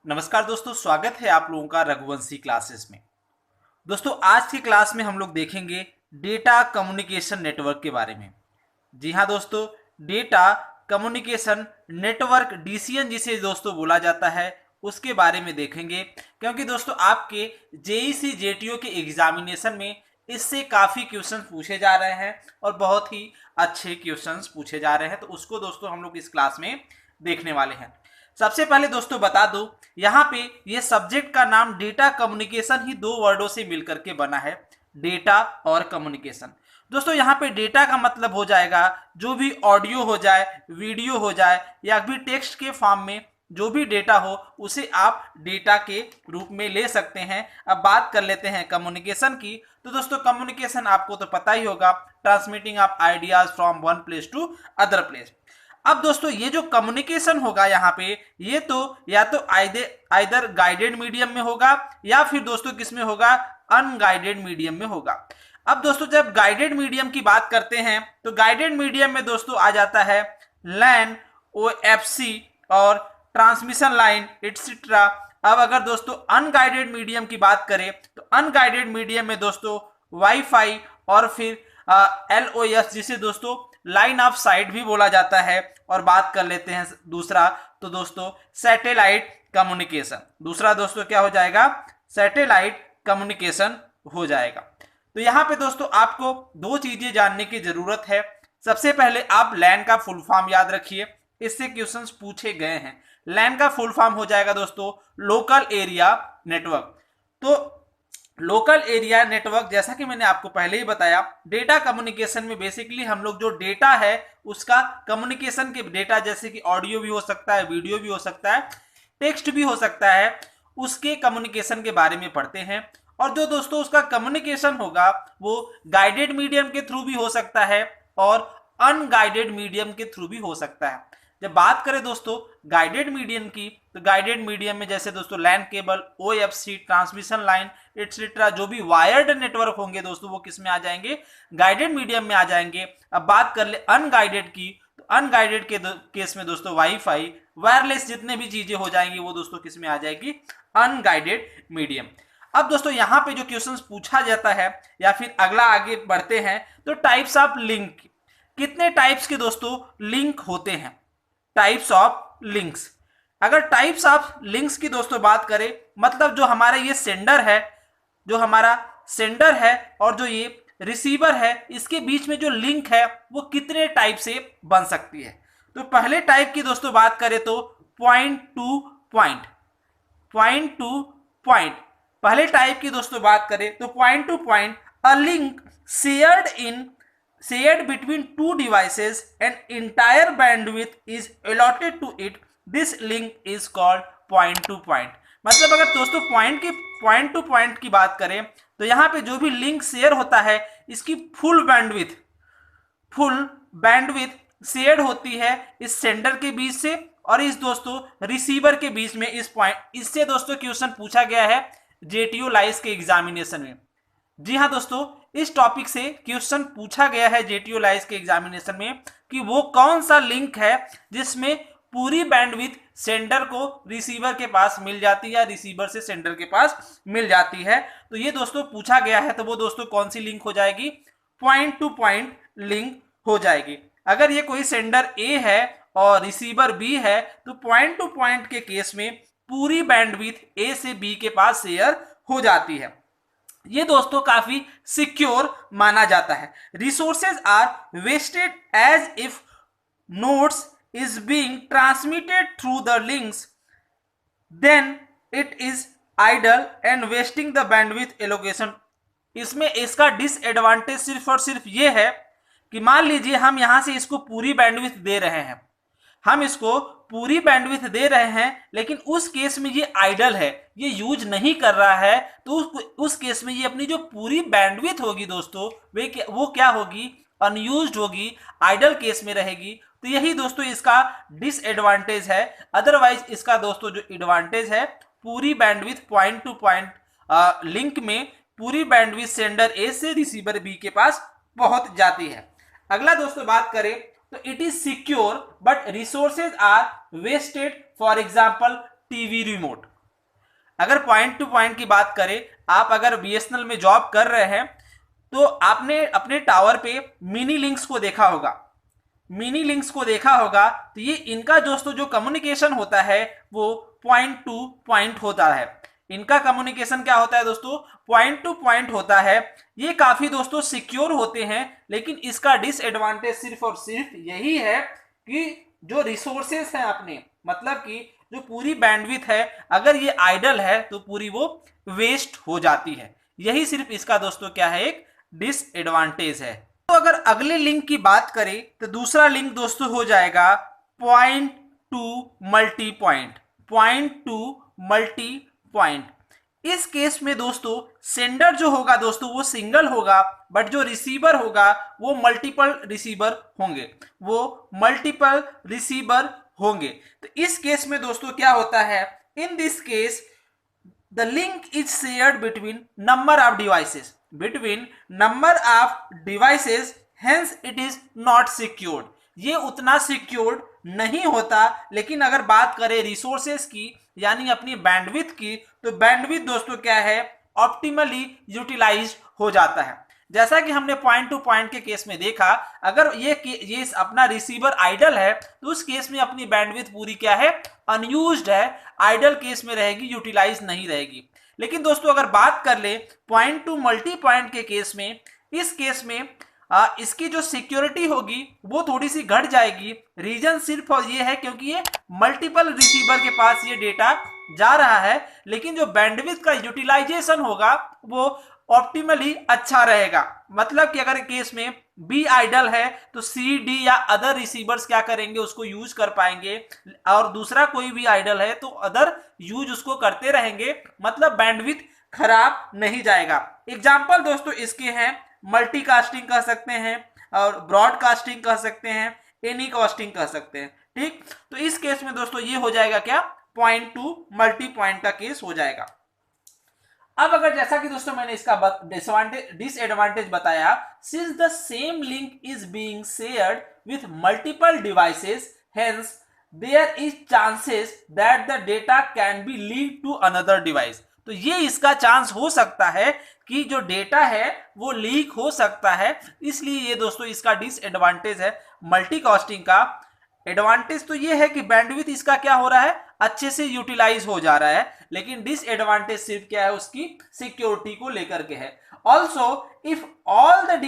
नमस्कार दोस्तों, स्वागत है आप लोगों का रघुवंशी क्लासेस में। दोस्तों, आज की क्लास में हम लोग देखेंगे डेटा कम्युनिकेशन नेटवर्क के बारे में। जी हाँ दोस्तों, डेटा कम्युनिकेशन नेटवर्क डीसीएन जिसे दोस्तों बोला जाता है उसके बारे में देखेंगे, क्योंकि दोस्तों आपके जेईसी जेटीओ के एग्जामिनेशन में इससे काफ़ी क्वेश्चन पूछे जा रहे हैं और बहुत ही अच्छे क्वेश्चंस पूछे जा रहे हैं। तो उसको दोस्तों हम लोग इस क्लास में देखने वाले हैं। सबसे पहले दोस्तों बता दो, यहाँ पे ये सब्जेक्ट का नाम डेटा कम्युनिकेशन ही दो वर्डों से मिलकर के बना है, डेटा और कम्युनिकेशन। दोस्तों यहाँ पे डेटा का मतलब हो जाएगा जो भी ऑडियो हो जाए, वीडियो हो जाए या भी टेक्स्ट के फॉर्म में जो भी डेटा हो उसे आप डेटा के रूप में ले सकते हैं। अब बात कर लेते हैं कम्युनिकेशन की। तो दोस्तों कम्युनिकेशन आपको तो पता ही होगा, transmitting of ideas from one place to other place. अब दोस्तों ये जो कम्युनिकेशन होगा यहाँ पे, ये तो या तो आइदर गाइडेड मीडियम में होगा या फिर दोस्तों किस में होगा, अनगाइडेड मीडियम में होगा। अब दोस्तों जब गाइडेड मीडियम की बात करते हैं तो गाइडेड मीडियम में दोस्तों आ जाता है लैन, ओएफसी और ट्रांसमिशन लाइन एटसेट्रा। अब अगर दोस्तों अनगाइडेड मीडियम की बात करें तो अनगाइडेड मीडियम में दोस्तों वाईफाई और फिर एलओएस जिसे दोस्तों लाइन ऑफ साइट भी बोला जाता है। और बात कर लेते हैं दूसरा, तो दोस्तों सैटेलाइट कम्युनिकेशन। दूसरा दोस्तों क्या हो जाएगा, सैटेलाइट कम्युनिकेशन हो जाएगा। तो यहाँ पे दोस्तों आपको दो चीजें जानने की जरूरत है। सबसे पहले आप लैन का फुल फॉर्म याद रखिए, इससे क्वेश्चंस पूछे गए हैं। लैन का फुल फॉर्म हो जाएगा दोस्तों लोकल एरिया नेटवर्क। तो लोकल एरिया नेटवर्क, जैसा कि मैंने आपको पहले ही बताया, डेटा कम्युनिकेशन में बेसिकली हम लोग जो डेटा है उसका कम्युनिकेशन के डेटा, जैसे कि ऑडियो भी हो सकता है, वीडियो भी हो सकता है, टेक्स्ट भी हो सकता है, उसके कम्युनिकेशन के बारे में पढ़ते हैं। और जो दोस्तों उसका कम्युनिकेशन होगा वो गाइडेड मीडियम के थ्रू भी हो सकता है और अनगाइडेड मीडियम के थ्रू भी हो सकता है। जब बात करें दोस्तों गाइडेड मीडियम की, तो गाइडेड मीडियम में जैसे दोस्तों LAN cable, OFC, transmission line etcetera, जो भी वायर्ड नेटवर्क होंगे दोस्तों वो किस में आ जाएंगे, गाइडेड मीडियम में आ जाएंगे। अब बात कर ले अनगाइडेड की, तो अनगाइडेड के केस में दोस्तों वाईफाई, वायरलेस जितने भी चीजें हो जाएंगी वो दोस्तों किस में आ जाएगी, अनगाइडेड मीडियम। अब दोस्तों यहाँ पे जो क्वेश्चंस पूछा जाता है या फिर अगला आगे बढ़ते हैं, तो टाइप्स ऑफ लिंक, कितने टाइप्स के दोस्तों लिंक होते हैं, टाइप्स ऑफ लिंक्स। अगर टाइप्स ऑफ लिंक्स की दोस्तों बात करें, मतलब जो हमारा ये सेंडर है, जो हमारा सेंडर है और जो ये रिसीवर है, इसके बीच में जो लिंक है वो कितने टाइप से बन सकती है। तो पहले टाइप की दोस्तों बात करें तो point to point, point to point. पहले टाइप की दोस्तों बात करें तो point to point, a link shared between two devices and entire bandwidth is allotted to it, this link is called point to point। मतलब अगर दोस्तों पॉइंट टू पॉइंट की बात करें तो यहाँ पे जो भी लिंक शेयर होता है इसकी फुल बैंडविथ शेयर होती है इस सेंडर के बीच से और इस दोस्तों रिसीवर के बीच में। इस पॉइंट, इससे दोस्तों क्वेश्चन पूछा गया है जेटीओ लाइस के एग्जामिनेशन में। जी हाँ दोस्तों, इस टॉपिक से क्वेश्चन पूछा गया है जेटीओ लाइस के एग्जामिनेशन में कि वो कौन सा लिंक है जिसमें पूरी बैंडविड्थ सेंडर को रिसीवर के पास मिल जाती है या रिसीवर से सेंडर के पास मिल जाती है। तो ये दोस्तों पूछा गया है, तो वो दोस्तों कौन सी लिंक हो जाएगी, पॉइंट टू पॉइंट लिंक हो जाएगी। अगर ये कोई सेंडर ए है और रिसीवर बी है तो पॉइंट टू पॉइंट के केस में पूरी बैंडविड्थ ए से बी के पास शेयर हो जाती है। ये दोस्तों काफी सिक्योर माना जाता है। Resources are wasted as if notes is being transmitted through the links, then it is idle and wasting the bandwidth allocation. इसमें इसका डिसएडवांटेज सिर्फ और सिर्फ ये है कि मान लीजिए हम यहां से इसको पूरी बैंडविड्थ दे रहे हैं, हम इसको पूरी बैंडविड्थ दे रहे हैं, लेकिन उस केस में ये आइडल है, ये यूज नहीं कर रहा है, तो उस केस में ये अपनी जो पूरी बैंडविड्थ होगी दोस्तों वो क्या होगी, अनयूज्ड होगी, आइडल केस में रहेगी। तो यही दोस्तों इसका डिसएडवांटेज है। अदरवाइज इसका दोस्तों जो एडवांटेज है, पूरी bandwidth point to point link में पूरी बैंडविड्थ सेंडर ए से रिसीवर बी के पास पहुंच जाती है। अगला दोस्तों बात करें तो it is secure but resources are wasted, for example TV remote. अगर पॉइंट टू पॉइंट की बात करें, आप अगर बीएसएनएल में जॉब कर रहे हैं तो आपने अपने टावर पे मिनी लिंक्स को देखा होगा। मिनी लिंक्स को देखा होगा तो ये इनका दोस्तों जो कम्युनिकेशन होता है वो पॉइंट टू पॉइंट होता है। इनका कम्युनिकेशन क्या होता है दोस्तों, पॉइंट टू पॉइंट होता है। ये काफी दोस्तों सिक्योर होते हैं, लेकिन इसका डिसएडवांटेज सिर्फ और सिर्फ यही है कि जो रिसोर्सेस हैं अपने, मतलब कि जो पूरी बैंडविड्थ है, अगर ये आइडल है तो पूरी वो वेस्ट हो जाती है। यही सिर्फ इसका दोस्तों क्या है, एक डिसएडवांटेज है। तो अगर अगले लिंक की बात करें तो दूसरा लिंक दोस्तों हो जाएगा point two multi point. Point two multi point, इस केस में दोस्तों सेंडर जो होगा दोस्तों वो सिंगल होगा, बट जो रिसीवर होगा वो मल्टीपल रिसीवर होंगे, वो मल्टीपल रिसीवर होंगे। तो इस केस में दोस्तों क्या होता है, in this case the link is shared between number of devices, between number of devices, hence it is not secured. ये उतना सिक्योर्ड नहीं होता। लेकिन अगर बात करें रिसोर्सेस की, यानी अपनी बैंडविड्थ की, तो बैंडविड्थ दोस्तों क्या है, ऑप्टिमली यूटिलाइज हो जाता है। जैसा कि हमने पॉइंट टू पॉइंट के केस में देखा, अगर ये अपना रिसीवर आइडल है तो उस केस में अपनी बैंडविड्थ पूरी क्या है, अनयूज्ड है, आइडल केस में रहेगी, यूटिलाइज नहीं रहेगी। लेकिन दोस्तों अगर बात कर ले पॉइंट टू मल्टी पॉइंट के केस में, इस केस में इसकी जो सिक्योरिटी होगी वो थोड़ी सी घट जाएगी। रीजन सिर्फ और ये है क्योंकि ये मल्टीपल रिसीवर के पास ये डेटा जा रहा है, लेकिन जो बैंडविड्थ का यूटिलाइजेशन होगा वो ऑप्टिमली अच्छा रहेगा। मतलब कि अगर केस में बी आइडल है तो सी, डी या अदर रिसीवर्स क्या करेंगे, उसको यूज कर पाएंगे, और दूसरा कोई भी आइडल है तो अदर यूज उसको करते रहेंगे, मतलब बैंडविड्थ खराब नहीं जाएगा। एग्जाम्पल दोस्तों इसके हैं, मल्टीकास्टिंग कह सकते हैं और ब्रॉडकास्टिंग कह सकते हैं, एनी कास्टिंग कह सकते हैं। ठीक, तो इस केस में दोस्तों ये हो जाएगा क्या, पॉइंट टू मल्टी पॉइंट का केस हो जाएगा। अब अगर जैसा कि दोस्तों मैंने इसका डिसएडवांटेज बताया, since the same link is being shared with multiple devices, hence there is chances that the data can be leak to another device. तो ये इसका चांस हो सकता है कि जो डेटा है वो लीक हो सकता है, इसलिए ये दोस्तों इसका डिसएडवांटेज है। मल्टीकास्टिंग का एडवांटेज तो ये है कि बैंडविड्थ इसका क्या हो रहा है, अच्छे से यूटिलाइज हो जा रहा है, लेकिन डिसएडवांटेज सिर्फ क्या है, उसकी सिक्योरिटी को लेकर के है। Also if all the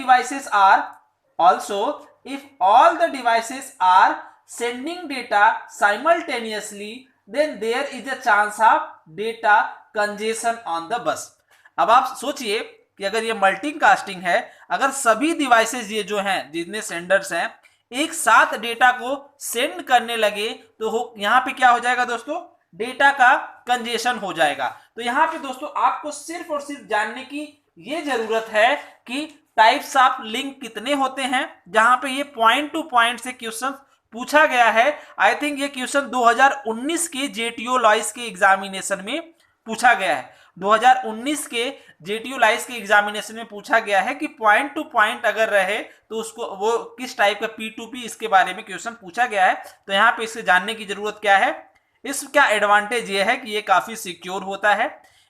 devices are sending data simultaneously, then there is a chance of data congestion on the bus. अब आप सोचिए कि अगर ये मल्टीकास्टिंग है, अगर सभी डिवाइसेस ये जो हैं जितने सेंडर्स हैं एक साथ डेटा को सेंड करने लगे तो यहां पे क्या हो जाएगा दोस्तों, डेटा का कंजेशन हो जाएगा। तो यहां पे दोस्तों आपको सिर्फ और सिर्फ जानने की ये जरूरत है कि टाइप्स ऑफ लिंक कितने होते हैं। जहां पे ये पॉइंट टू पॉइंट से क्वेश्चन पूछा गया है, आई थिंक ये क्वेश्चन 2019 के जेटीओ लॉइस के एग्जामिनेशन में पूछा गया है। 2019 के जेटीयू लाइस के एग्जामिनेशन में पूछा गया है कि पॉइंट टू पॉइंट अगर रहे तो उसको वो किस टाइप का P2P, इसके बारे में क्वेश्चन पूछा गया है। तो यहाँ पे इसे जानने की जरूरत क्या है, इसका एडवांटेज ये है कि ये काफी सिक्योर होता है।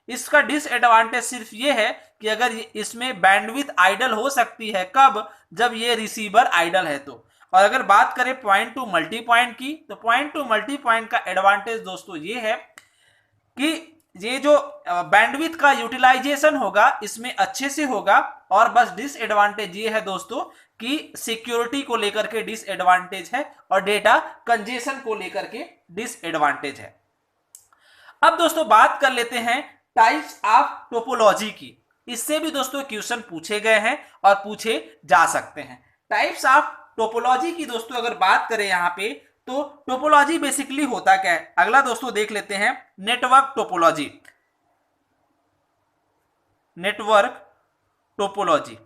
इसका डिसएडवांटेज सिर्फ ये है कि अगर इसमें बैंडविड्थ आइडल हो सकती है, कब, जब ये रिसीवर आइडल है तो। और अगर बात करें पॉइंट टू मल्टी पॉइंट की, तो पॉइंट टू मल्टी पॉइंट का एडवांटेज दोस्तों ये है कि ये जो बैंडविड्थ का यूटिलाइजेशन होगा इसमें अच्छे से होगा। और बस डिसएडवांटेज ये है दोस्तों कि सिक्योरिटी को लेकर के डिसएडवांटेज है और डेटा कंजेशन को लेकर के डिसएडवांटेज है। अब दोस्तों बात कर लेते हैं टाइप्स ऑफ टोपोलॉजी की। इससे भी दोस्तों क्वेश्चन पूछे गए हैं और पूछे जा सकते हैं। टाइप्स ऑफ टोपोलॉजी की दोस्तों अगर बात करें यहाँ पे, तो टोपोलॉजी बेसिकली होता क्या है, अगला दोस्तों देख लेते हैं, नेटवर्क टोपोलॉजी। नेटवर्क टोपोलॉजी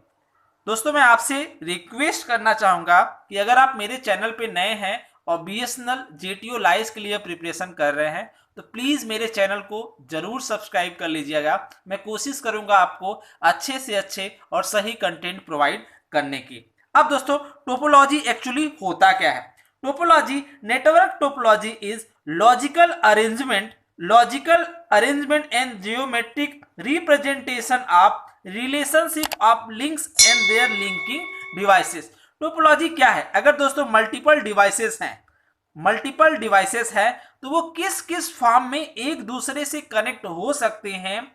दोस्तों मैं आपसे रिक्वेस्ट करना चाहूंगा कि अगर आप मेरे चैनल पे नए हैं और बीएसएनएल जेटीओ लाइस के लिए प्रिपरेशन कर रहे हैं तो प्लीज मेरे चैनल को जरूर सब्सक्राइब कर लीजिएगा। मैं कोशिश करूंगा आपको अच्छे से अच्छे और सही कंटेंट प्रोवाइड करने की। अब दोस्तों टोपोलॉजी एक्चुअली होता क्या है। Topology, network topology is logical arrangement logical arrangement and geometric representation of relationship of links and their linking devices. Topology क्या है? अगर दोस्तों मल्टीपल डिवाइसेस हैं तो वो किस किस फॉर्म में एक दूसरे से कनेक्ट हो सकते हैं,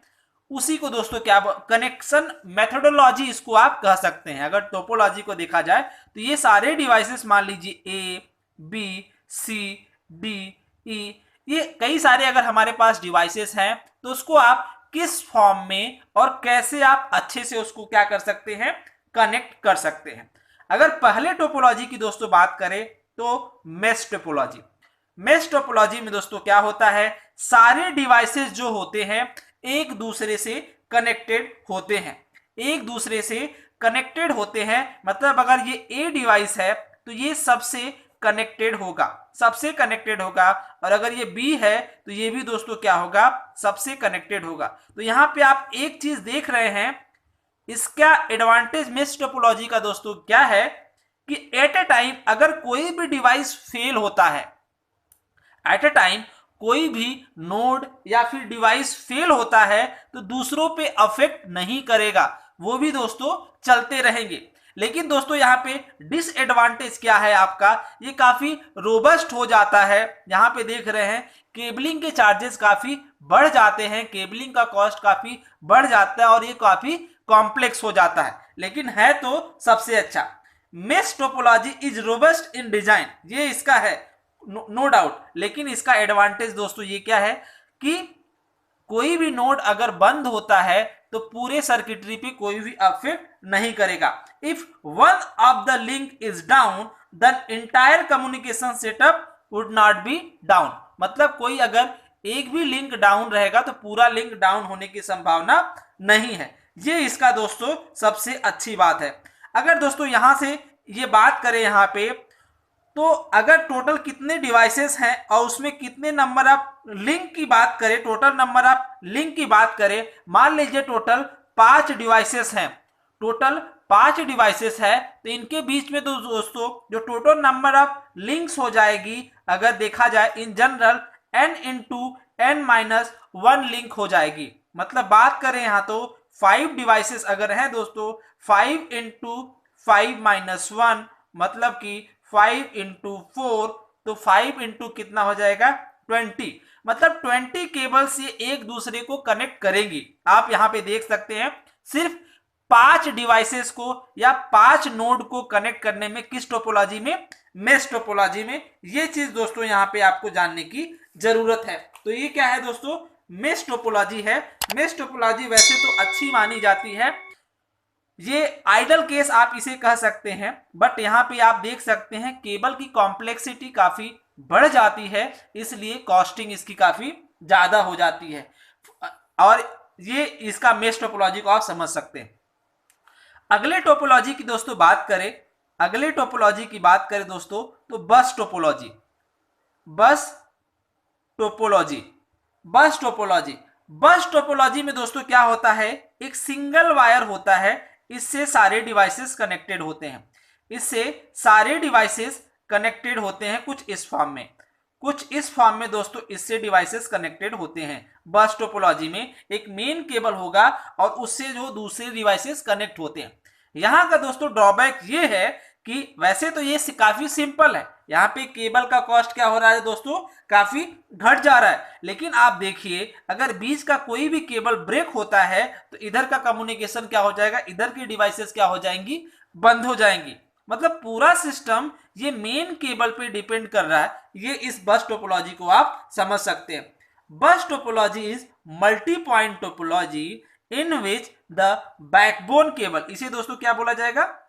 उसी को दोस्तों क्या कनेक्शन मेथोडोलॉजी इसको आप कह सकते हैं। अगर टोपोलॉजी को देखा जाए तो ये सारे डिवाइसेस मान लीजिए A B C D E, ये कई सारे अगर हमारे पास डिवाइसेस हैं तो उसको आप किस फॉर्म में और कैसे आप अच्छे से उसको क्या कर सकते हैं, कनेक्ट कर सकते हैं। अगर पहले टोपोलॉजी की दोस्तों बात करें तो मेश टोपोलॉजी में दोस्तों क्या होता है, सारे डिवाइसेस जो होते हैं एक दूसरे से कनेक्टेड होते हैं। मतलब अगर ये ए डिवाइस है तो ये सबसे कनेक्टेड होगा और अगर ये बी है तो ये भी दोस्तों क्या होगा, सबसे कनेक्टेड होगा। तो यहां पे आप एक चीज देख रहे हैं, इसका एडवांटेज मेश टोपोलॉजी का दोस्तों क्या है कि एट ए टाइम अगर कोई भी डिवाइस फेल होता है, एट ए टाइम कोई भी नोड या फिर डिवाइस फेल होता है तो दूसरों पे अफेक्ट नहीं करेगा, वो भी दोस्तों चलते रहेंगे। लेकिन दोस्तों यहाँ पे डिसएडवांटेज क्या है आपका, ये काफी रोबस्ट हो जाता है। यहाँ पे देख रहे हैं केबलिंग के चार्जेस काफी बढ़ जाते हैं, केबलिंग का कॉस्ट काफी बढ़ जाता है और ये काफी कॉम्प्लेक्स हो जाता है, लेकिन है तो सबसे अच्छा। Mesh topology is robust in design, ये इसका है नो डाउट, लेकिन इसका एडवांटेज दोस्तों ये क्या है कि कोई भी नोड अगर बंद होता है तो पूरे सर्किटरी पे कोई भी अफेक्ट नहीं करेगा। If one of the link is down then entire communication setup would not be down. मतलब कोई अगर एक भी लिंक डाउन रहेगा तो पूरा लिंक डाउन होने की संभावना नहीं है। ये इसका दोस्तों सबसे अच्छी बात है। अगर दोस्तों यहां से ये बात करें यहाँ पे तो अगर टोटल कितने डिवाइसेस हैं और उसमें कितने नंबर ऑफ लिंक की बात करें, टोटल नंबर ऑफ लिंक की बात करें, मान लीजिए टोटल 5 डिवाइसेस हैं, तो इनके बीच में तो दोस्तों जो टोटल नंबर ऑफ लिंक्स हो जाएगी, अगर देखा जाए in general n into n-1 link हो जाएगी। मतलब बात करें यहाँ तो 5 डिवाइसेस अगर हैं दोस्तों, 5 इंटू 5-1 मतलब कि 5 इंटू 4, तो 5 इंटू कितना हो जाएगा 20, मतलब 20 केबल्स ये एक दूसरे को कनेक्ट करेंगी। आप यहां पे देख सकते हैं सिर्फ 5 डिवाइसेस को या 5 नोड को कनेक्ट करने में किस टोपोलॉजी में, मेश टोपोलॉजी में। ये चीज दोस्तों यहां पे आपको जानने की जरूरत है। तो ये क्या है दोस्तों, मेश टोपोलॉजी है। मेश टोपोलॉजी वैसे तो अच्छी मानी जाती है, ये आइडल केस आप इसे कह सकते हैं, बट यहाँ पे आप देख सकते हैं केबल की कॉम्प्लेक्सिटी काफी बढ़ जाती है, इसलिए कॉस्टिंग इसकी काफी ज्यादा हो जाती है और ये इसका मेश टोपोलॉजी को आप समझ सकते हैं। अगले टोपोलॉजी की दोस्तों बात करें दोस्तों तो बस टोपोलॉजी में दोस्तों क्या होता है, एक सिंगल वायर होता है, इससे सारे डिवाइसेस कनेक्टेड होते हैं। कुछ इस फॉर्म में दोस्तों इससे डिवाइसेस कनेक्टेड होते हैं। बस टोपोलॉजी में एक मेन केबल होगा और उससे जो दूसरे डिवाइसेस कनेक्ट होते हैं। यहाँ का दोस्तों ड्रॉबैक ये है कि वैसे तो ये काफी सिंपल है, यहाँ पे केबल का कॉस्ट क्या हो रहा है दोस्तों, काफी घट जा रहा है। लेकिन आप देखिए अगर बीच का कोई भी केबल ब्रेक होता है तो इधर का कम्युनिकेशन क्या हो जाएगा, इधर की डिवाइसेस क्या हो जाएंगी, बंद हो जाएंगी। मतलब पूरा सिस्टम ये मेन केबल पे डिपेंड कर रहा है। ये इस बस टोपोलॉजी को आप समझ सकते हैं। बस topology is multi point topology in which the backbone cable, इसे दोस्तों क्या बोला जाएगा,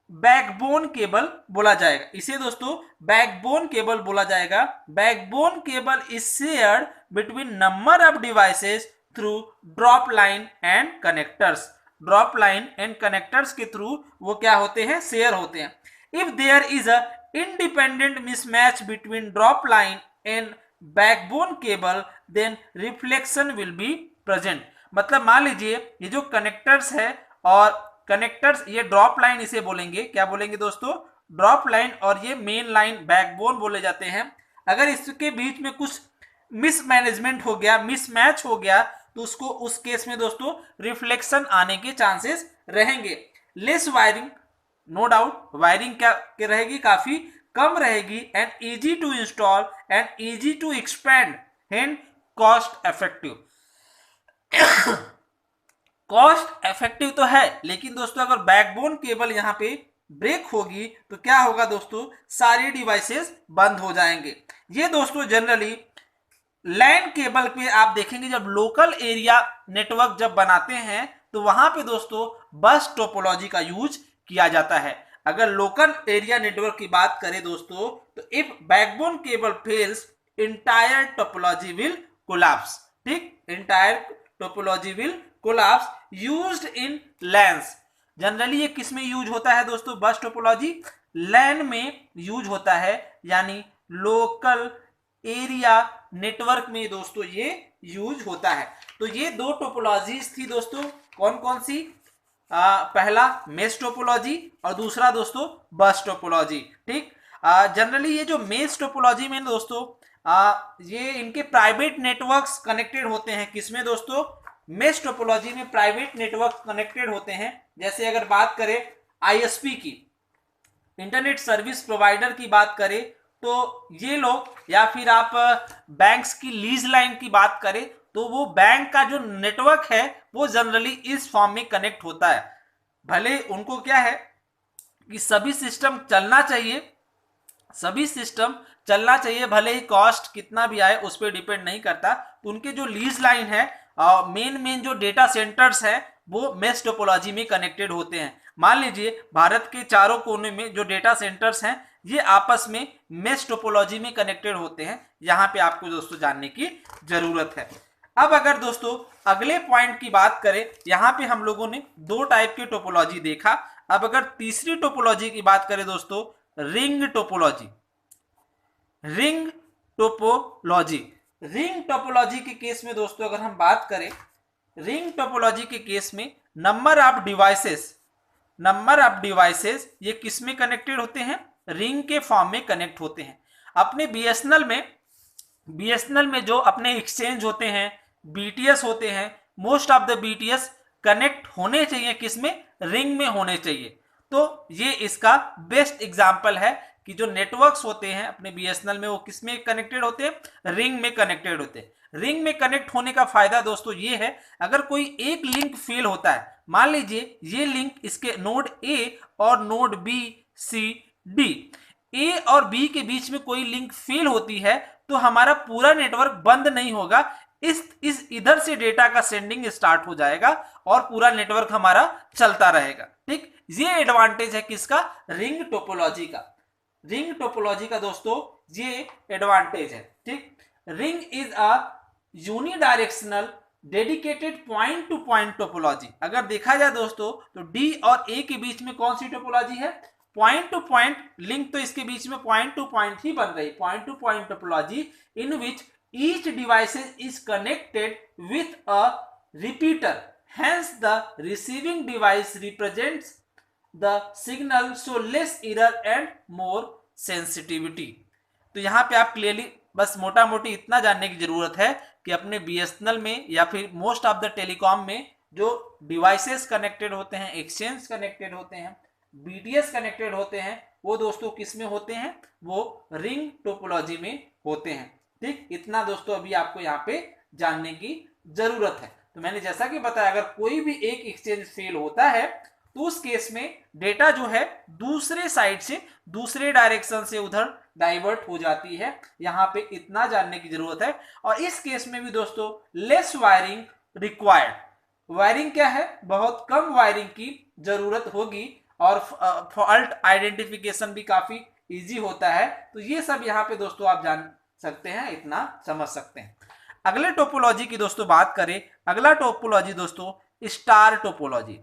बैकबोन केबल बोला जाएगा। इसे दोस्तों बैकबोन केबल बोला जाएगा। Backbone cable is shared between number of devices through drop line and connectors. Drop line and connectors के थ्रू वो क्या होते हैं, शेयर होते हैं। If there is a independent mismatch between drop line and backbone cable then reflection will be present. मतलब मान लीजिए ये जो कनेक्टर्स है और कनेक्टर्स, ये ड्रॉप लाइन इसे बोलेंगे, क्या बोलेंगे दोस्तों, ड्रॉप लाइन, और ये मेन लाइन बैकबोन बोले जाते हैं। अगर इसके बीच में कुछ मिसमैनेजमेंट हो गया, मिसमैच हो गया, तो उसको उस केस में दोस्तों रिफ्लेक्शन आने के चांसेस रहेंगे। Less wiring, no doubt wiring क्या रहेगी, काफी कम रहेगी, and easy to install and easy to expand and cost effective. Cost effective तो है, लेकिन दोस्तों अगर बैकबोन केबल यहां पे ब्रेक होगी तो क्या होगा दोस्तों, सारे डिवाइसेस बंद हो जाएंगे। ये दोस्तों जनरली लैन केबल पे आप देखेंगे, जब लोकल एरिया नेटवर्क जब बनाते हैं तो वहां पे दोस्तों बस टोपोलॉजी का यूज किया जाता है। अगर लोकल एरिया नेटवर्क की बात करें दोस्तों, तो if backbone cable fails entire topology will collapse. ठीक, entire topology will collapse used in LANs. Generally ये किस में यूज होता है दोस्तों, बस टोपोलॉजी लैन में यूज होता है, यानी लोकल एरिया नेटवर्क में दोस्तों ये यूज होता है। तो ये दो टोपोलॉजीज थी दोस्तों, कौन कौन सी, पहला मेश टोपोलॉजी और दूसरा दोस्तों बस टोपोलॉजी। ठीक, जनरली ये जो मेश टोपोलॉजी में दोस्तों ये इनके प्राइवेट नेटवर्क्स कनेक्टेड होते हैं, किसमें दोस्तों, मेश टोपोलॉजी में प्राइवेट नेटवर्क कनेक्टेड होते हैं। जैसे अगर बात करें आईएसपी की, इंटरनेट सर्विस प्रोवाइडर की बात करें, तो ये लोग, या फिर आप बैंक्स की लीज लाइन की बात करें, तो वो बैंक का जो नेटवर्क है वो जनरली इस फॉर्म में कनेक्ट होता है। भले उनको क्या है कि सभी सिस्टम चलना चाहिए, सभी सिस्टम चलना चाहिए, भले ही कॉस्ट कितना भी आए उस पर डिपेंड नहीं करता। तो उनके जो लीज लाइन है, मेन जो डेटा सेंटर्स है, वो मेश टोपोलॉजी में कनेक्टेड होते हैं। मान लीजिए भारत के चारों कोने में जो डेटा सेंटर्स हैं, ये आपस में मेश टोपोलॉजी में कनेक्टेड होते हैं। यहां पे आपको दोस्तों जानने की जरूरत है। अब अगर दोस्तों अगले पॉइंट की बात करें, यहां पे हम लोगों ने दो टाइप के टोपोलॉजी देखा। अब अगर तीसरी टोपोलॉजी की बात करें दोस्तों, ring topology. Ring topology, ring topology के केस में दोस्तों अगर हम बात करें, रिंग टोपोलॉजी के केस में नंबर ऑफ डिवाइसेस ये किस में कनेक्टेड होते हैं, रिंग के फॉर्म में कनेक्ट होते हैं। अपने बीएसएनएल में जो अपने एक्सचेंज होते हैं, बीटीएस होते हैं, most of the BTS connect होने चाहिए किसमें, रिंग में होने चाहिए। तो ये इसका बेस्ट एग्जांपल है कि जो नेटवर्क्स होते हैं अपने बीएसएनएल में, वो किस में कनेक्टेड होते हैं, रिंग में कनेक्टेड होते हैं। रिंग में कनेक्ट होने का फायदा दोस्तों ये है, अगर कोई एक लिंक फेल होता है, मान लीजिए ये लिंक इसके नोड ए और नोड बी सी डी, ए और बी के बीच में कोई लिंक फेल होती है, तो हमारा पूरा नेटवर्क बंद नहीं होगा, इस इधर से डेटा का सेंडिंग स्टार्ट हो जाएगा और पूरा नेटवर्क हमारा चलता रहेगा। ठीक, ये एडवांटेज है किसका, रिंग टोपोलॉजी का। रिंग टोपोलॉजी का दोस्तों ये एडवांटेज है। ठीक, ring is a unidirectional dedicated point to point topology. अगर देखा जाए दोस्तों तो डी और ए के बीच में कौन सी टोपोलॉजी है, पॉइंट टू पॉइंट लिंक, तो इसके बीच में पॉइंट टू पॉइंट ही बन रही, point to point topology in which each device is connected with a repeater, hence the receiving device represents the signal so less error and more sensitivity. तो यहां पे आप clearly बस मोटा मोटी इतना जानने की जरूरत है कि अपने बीएसएनएल में या फिर मोस्ट ऑफ द टेलीकॉम में जो डिवाइसेस कनेक्टेड होते हैं, एक्सचेंज कनेक्टेड होते हैं, बीटीएस कनेक्टेड होते हैं, वो दोस्तों किस में होते हैं, वो रिंग टोपोलॉजी में होते हैं। ठीक, इतना दोस्तों अभी आपको यहाँ पे जानने की जरूरत है। तो मैंने जैसा कि बताया, अगर कोई भी एक एक्सचेंज फेल होता है तो उस केस में डेटा जो है दूसरे साइड से, दूसरे डायरेक्शन से उधर डाइवर्ट हो जाती है। यहां पे इतना जानने की जरूरत है। और इस केस में भी दोस्तों लेस वायरिंग रिक्वायर्ड, वायरिंग क्या है, बहुत कम वायरिंग की जरूरत होगी, और फॉल्ट आइडेंटिफिकेशन भी काफी इजी होता है। तो ये सब यहाँ पे दोस्तों आप जान सकते हैं, इतना समझ सकते हैं। अगले टोपोलॉजी की दोस्तों बात करें, अगला टोपोलॉजी दोस्तों स्टार टोपोलॉजी।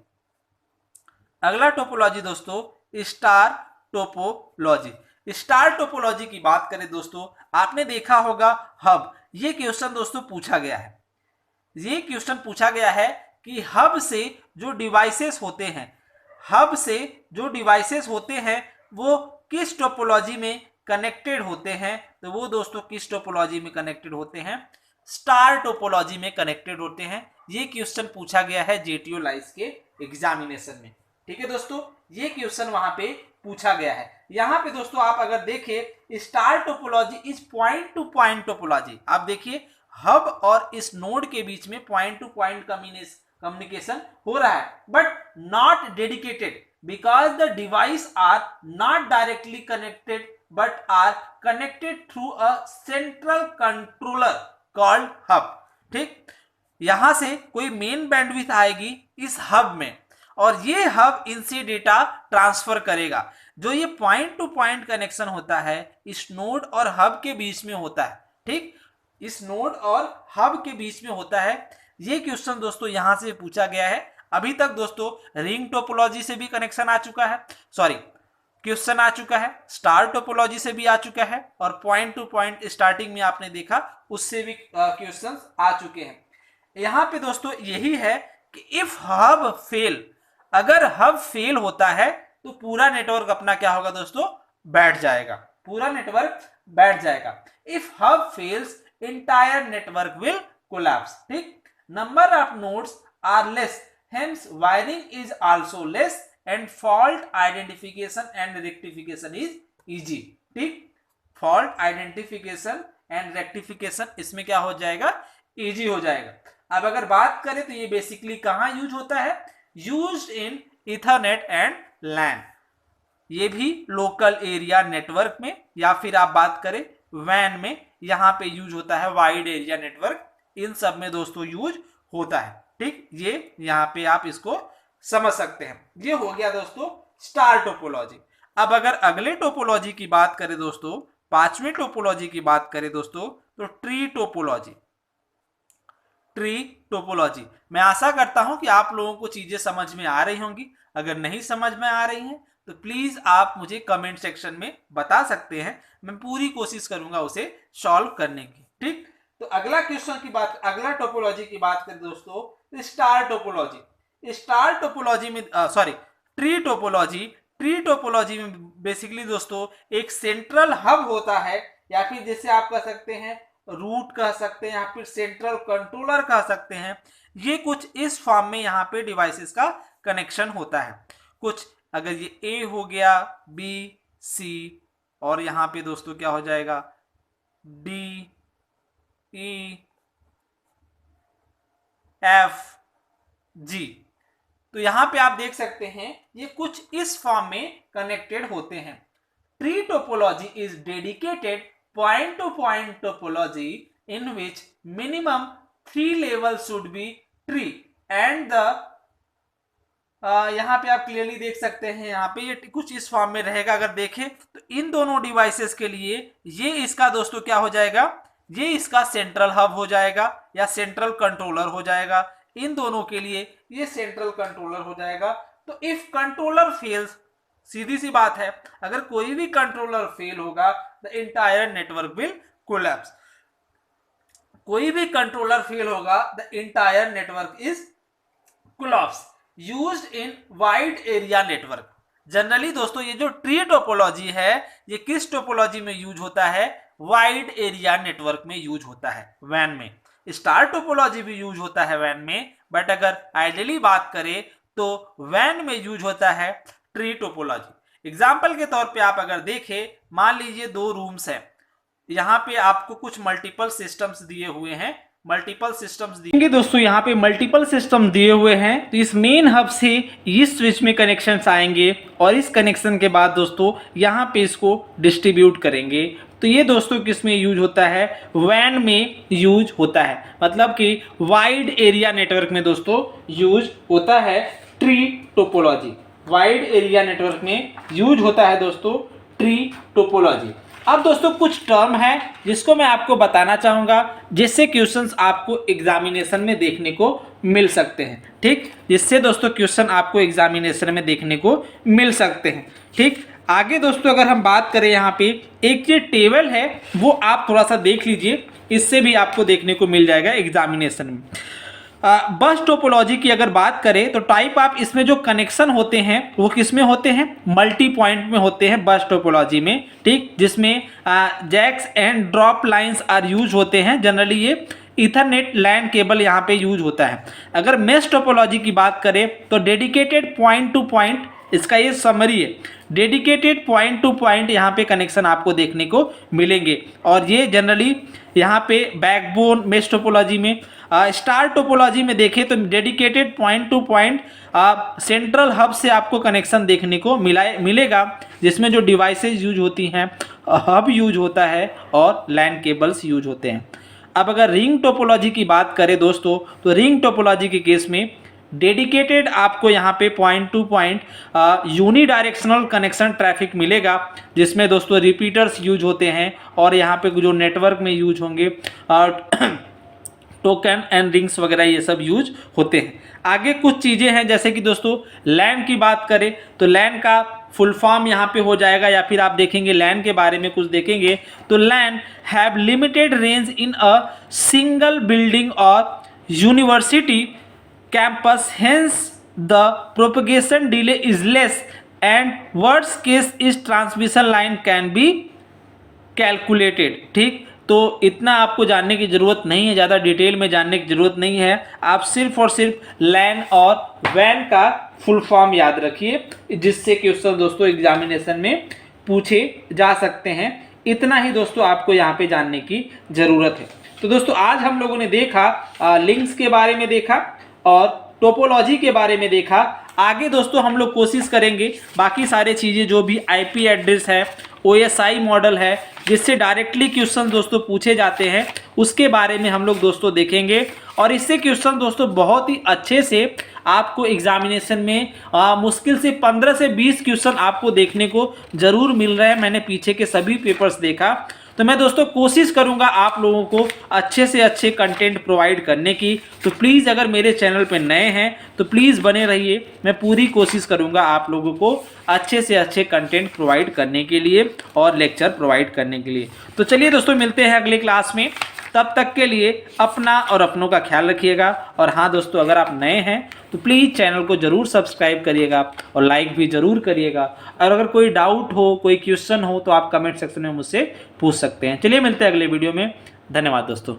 अगला टोपोलॉजी दोस्तों स्टार टोपोलॉजी। स्टार टोपोलॉजी की बात करें दोस्तों, आपने देखा होगा हब, ये क्वेश्चन दोस्तों पूछा गया है। ये क्वेश्चन पूछा गया है कि हब से जो डिवाइसेस होते हैं, हब से जो डिवाइसेस होते हैं वो किस टोपोलॉजी में कनेक्टेड होते हैं, तो वो दोस्तों किस टोपोलॉजी में कनेक्टेड होते हैं? स्टार टोपोलॉजी में कनेक्टेड होते हैं। ये क्वेश्चन पूछा गया है जेटीओ लाइस के एग्जामिनेशन में। ठीक है दोस्तों, ये क्वेश्चन वहां पे पूछा गया है। यहां पे दोस्तों आप अगर देखें, star topology is point to point topology. आप देखिए हब और इस नोड के बीच में पॉइंट टू पॉइंट कम्युनिकेशन हो रहा है, but not dedicated because the device are not directly connected but are connected through a central controller called hub. ठीक, यहां से कोई मेन बैंडविड्थ आएगी इस हब में और ये हब इनसे डेटा ट्रांसफर करेगा। जो ये पॉइंट टू पॉइंट कनेक्शन होता है इस नोड और हब के बीच में होता है। ठीक, इस नोड और हब के बीच में होता है। ये क्वेश्चन दोस्तों यहां से पूछा गया है। अभी तक दोस्तों रिंग टोपोलॉजी से भी कनेक्शन आ चुका है, सॉरी क्वेश्चन आ चुका है, स्टार टोपोलॉजी से भी आ चुका है और पॉइंट टू पॉइंट स्टार्टिंग में आपने देखा उससे भी क्वेश्चन आ चुके हैं। यहां पे दोस्तों यही है कि इफ हब फेल, अगर हब फेल होता है तो पूरा नेटवर्क अपना क्या होगा दोस्तों? बैठ जाएगा, पूरा नेटवर्क बैठ जाएगा। If hub fails entire network will collapse. ठीक, number of nodes are less, hence wiring is also less and fault identification and rectification is easy. ठीक, फॉल्ट आइडेंटिफिकेशन एंड रेक्टिफिकेशन इसमें क्या हो जाएगा? इजी हो जाएगा। अब अगर बात करें तो ये बेसिकली कहां यूज होता है? यूज्ड इन इथरनेट एंड लैन। ये भी लोकल एरिया नेटवर्क में, या फिर आप बात करें वैन में, यहां पे यूज होता है वाइड एरिया नेटवर्क, इन सब में दोस्तों यूज होता है। ठीक, ये यहां पे आप इसको समझ सकते हैं। ये हो गया दोस्तों स्टार टोपोलॉजी। अब अगर अगले टोपोलॉजी की बात करें दोस्तों, पांचवें टोपोलॉजी की बात करें दोस्तों, तो ट्री टोपोलॉजी। ट्री टोपोलॉजी, मैं आशा करता हूं कि आप लोगों को चीजें समझ में आ रही होंगी। अगर नहीं समझ में आ रही हैं तो प्लीज आप मुझे कमेंट सेक्शन में बता सकते हैं, मैं पूरी कोशिश करूंगा उसे सॉल्व करने की। ठीक, तो अगला क्वेश्चन की बात, अगला टोपोलॉजी की बात करें दोस्तों, स्टार टोपोलॉजी। स्टार टोपोलॉजी में sorry tree topology, tree topology में बेसिकली दोस्तों एक सेंट्रल हब होता है, या फिर जैसे आप कह सकते हैं रूट कह सकते हैं, या फिर सेंट्रल कंट्रोलर कह सकते हैं। ये कुछ इस फॉर्म में यहाँ पे डिवाइसेस का कनेक्शन होता है। कुछ अगर ये ए हो गया, बी, सी, और यहाँ पे दोस्तों क्या हो जाएगा? डी, ई, एफ, जी। तो यहां पे आप देख सकते हैं ये कुछ इस फॉर्म में कनेक्टेड होते हैं। Tree topology is dedicated point to point topology in which minimum 3 level should be tree and the, यहां पे आप क्लियरली देख सकते हैं, यहां पे ये कुछ इस फॉर्म में रहेगा। अगर देखें तो इन दोनों डिवाइसेस के लिए ये इसका दोस्तों क्या हो जाएगा? ये इसका सेंट्रल हब हो जाएगा या सेंट्रल कंट्रोलर हो जाएगा। इन दोनों के लिए ये सेंट्रल कंट्रोलर हो जाएगा। तो इफ कंट्रोलर फेल्स, सीधी सी बात है, अगर कोई भी कंट्रोलर फेल होगा the entire network will collapse. कोई भी कंट्रोलर फेल होगा the entire network is collapse. Used in wide area network. Generally दोस्तों ये जो ट्री टोपोलॉजी है ये किस टोपोलॉजी में यूज होता है? वाइड एरिया नेटवर्क में यूज होता है, वैन में। स्टार टोपोलॉजी भी यूज होता है वैन में, बट अगर आइडियली बात करें तो वैन में यूज होता है ट्री टोपोलॉजी। एग्जाम्पल के तौर पे आप अगर देखें, मान लीजिए 2 रूम्स हैं, यहाँ पे आपको कुछ मल्टीपल सिस्टम्स दिए हुए हैं, मल्टीपल सिस्टम्स दिए दोस्तों, यहाँ पे मल्टीपल सिस्टम दिए हुए हैं। तो इस मेन हब से इस स्विच में कनेक्शंस आएंगे और इस कनेक्शन के बाद दोस्तों यहाँ पे इसको डिस्ट्रीब्यूट करेंगे। तो ये दोस्तों किस में यूज होता है? वैन में यूज होता है, मतलब कि वाइड एरिया नेटवर्क में दोस्तों यूज होता है tree topology. Wide area network में यूज होता है दोस्तों ट्री टोपोलॉजी। अब दोस्तों कुछ टर्म है जिसको मैं आपको बताना चाहूंगा, जिससे क्वेश्चंस आपको एग्जामिनेशन में देखने को मिल सकते हैं। ठीक, जिससे दोस्तों क्वेश्चन आपको एग्जामिनेशन में देखने को मिल सकते हैं। ठीक, आगे दोस्तों अगर हम बात करें, यहाँ पे एक ये टेबल है वो आप थोड़ा सा देख लीजिए, इससे भी आपको देखने को मिल जाएगा एग्जामिनेशन में। बस टोपोलॉजी की अगर बात करें तो टाइप ऑफ इसमें जो कनेक्शन होते हैं वो किस में होते हैं, मल्टी पॉइंट में होते हैं बस टोपोलॉजी में, ठीक, जिसमें jacks and drop lines are use होते हैं। जनरली ये ईथरनेट लैन केबल यहाँ पे यूज होता है। अगर मेश टोपोलॉजी की बात करें तो डेडिकेटेड पॉइंट टू पॉइंट, इसका ये समरी है, डेडिकेटेड पॉइंट टू पॉइंट यहाँ पे कनेक्शन आपको देखने को मिलेंगे और ये जनरली यहाँ पे बैकबोन मेश टोपोलॉजी में। स्टार टोपोलॉजी में देखें तो dedicated point to point central hub से आपको कनेक्शन देखने को मिलेगा, जिसमें जो डिवाइसेज यूज होती हैं, हब यूज होता है और लैन केबल्स यूज होते हैं। अब अगर रिंग टोपोलॉजी की बात करें दोस्तों, तो रिंग टोपोलॉजी के केस में डेडिकेटेड आपको यहाँ पे point to point unidirectional connection traffic मिलेगा, जिसमें दोस्तों रिपीटर्स यूज होते हैं और यहाँ पे जो नेटवर्क में यूज होंगे टोकन एंड रिंग्स वगैरह ये सब यूज होते हैं। आगे कुछ चीज़ें हैं जैसे कि दोस्तों लैन की बात करें तो लैन का फुल फॉर्म यहाँ पे हो जाएगा, या फिर आप देखेंगे लैन के बारे में कुछ देखेंगे तो LAN have limited range in a single building और university campus, hence the propagation delay is less and worst case is transmission line can be calculated। ठीक, तो इतना आपको जानने की ज़रूरत नहीं है, ज़्यादा डिटेल में जानने की ज़रूरत नहीं है। आप सिर्फ और सिर्फ लैन और वैन का फुल फॉर्म याद रखिए, जिससे क्वेश्चन दोस्तों एग्जामिनेशन में पूछे जा सकते हैं। इतना ही दोस्तों आपको यहाँ पे जानने की ज़रूरत है। तो दोस्तों आज हम लोगों ने देखा लिंक्स के बारे में देखा और टोपोलॉजी के बारे में देखा। आगे दोस्तों हम लोग कोशिश करेंगे बाकी सारे चीज़ें जो भी आईपी एड्रेस है, ओएसआई मॉडल है, जिससे डायरेक्टली क्वेश्चन दोस्तों पूछे जाते हैं, उसके बारे में हम लोग दोस्तों देखेंगे। और इससे क्वेश्चन दोस्तों बहुत ही अच्छे से आपको एग्जामिनेशन में मुश्किल से 15 से 20 क्वेश्चन आपको देखने को ज़रूर मिल रहे हैं। मैंने पीछे के सभी पेपर्स देखा, तो मैं दोस्तों कोशिश करूंगा आप लोगों को अच्छे से अच्छे कंटेंट प्रोवाइड करने की। तो प्लीज़ अगर मेरे चैनल पे नए हैं तो प्लीज़ बने रहिए, मैं पूरी कोशिश करूंगा आप लोगों को अच्छे से अच्छे कंटेंट प्रोवाइड करने के लिए और लेक्चर प्रोवाइड करने के लिए। तो चलिए दोस्तों मिलते हैं अगले क्लास में, तब तक के लिए अपना और अपनों का ख्याल रखिएगा। और हाँ दोस्तों, अगर आप नए हैं तो प्लीज़ चैनल को ज़रूर सब्सक्राइब करिएगा और लाइक भी ज़रूर करिएगा। और अगर कोई डाउट हो, कोई क्वेश्चन हो तो आप कमेंट सेक्शन में मुझसे पूछ सकते हैं। चलिए मिलते हैं अगले वीडियो में। धन्यवाद दोस्तों।